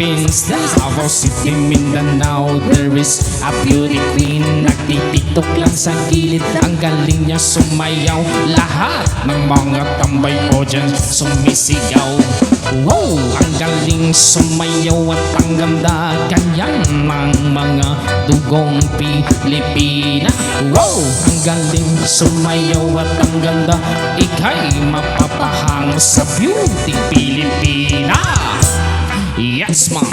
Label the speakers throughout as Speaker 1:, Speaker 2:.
Speaker 1: Philippines, Davao City, Mindanao. There is a beauty queen, nagtitiktok lang sa gilid. Ang galing niya sumayaw, lahat ng mga tambay o dyan sumisigaw. Wow! Ang galing sumayaw at ang ganda, ganyan ng mga dugong Pilipina. Wow! Ang galing sumayaw at ang ganda, ika'y mapapahang sa beauty Pilipina. Yes, ma'am.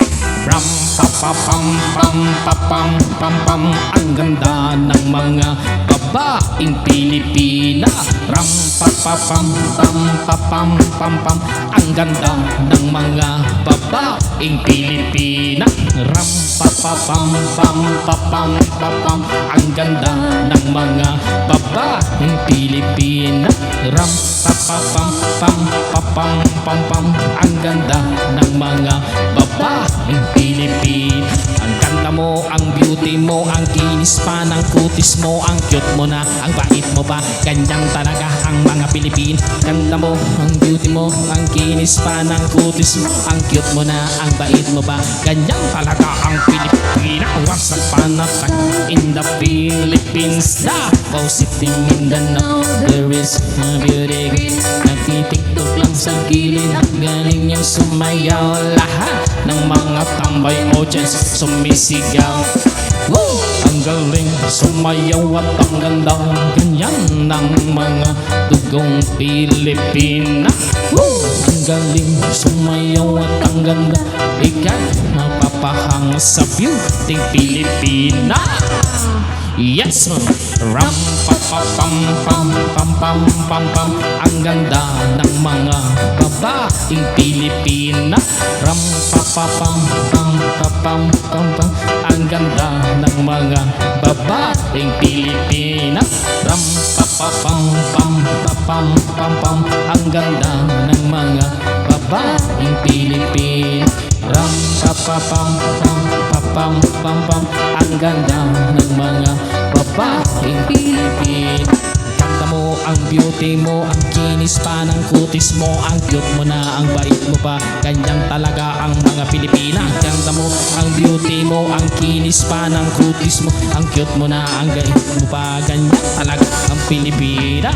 Speaker 1: Ram pa pa pam pam pa pam pam pam. Ang ganda ng mga babaeng Pilipina. Ram pa pa pam pam pa pam pam pam. Ang ganda ng mga babaeng Pilipina. Ram pa pa pam pam pa pam pa pam. Ang ganda ng mga babaeng Pilipina. Ram pa pa pam pam pa pam pam pam. Ang ganda ng mga babaeng Pilipina. Ang ganda mo, ang beauty mo, ang kinis pa ng kutis mo, ang cute mo na, ang bait mo pa, ganyan talaga ang mga Pilipin. Ganda mo, ang beauty mo, ang kinis pa ng kutis mo, ang cute mo na, ang bait mo pa, ganyan talaga ang Pilipina. Once upon a time in the Philippines, Davao City, Mindanao, there is a beauty queen, nagtitiktok lang sa gilid. Ang galing niyang sumayaw, lahat ng mga tambay audience sumisigaw. Woo! Ang galing sumayaw at ang ganda, ganyan ng mga dugong Pilipina. Woo! Ang galing sumayaw at ang ganda, ika'y mapapahang sa beauty Pilipina. Yes, ram pa pa pam pam pam pam pam pam. Ang ganda ng mga babaeng Pilipina. Ram pa pa pam pam pa pam pam pam. Ang ganda ng mga babaeng Pilipina. Ram pa pa pam pam pa pam pam pam. Ang ganda ng mga babaeng Pilipina. Ram pa pa pam pam pa pam pam pam. Ang ganda ng mga babaeng Pilipina. Ganda mo, ang beauty mo, ang kinis pa ng kutis mo, ang cute mo na, ang bait mo pa, ganyan talaga ang mga Pilipina. Ganda mo, ang beauty mo, ang kinis pa ng kutis mo, ang cute mo na, ang bait mo pa, ganyan talaga ang Pilipina.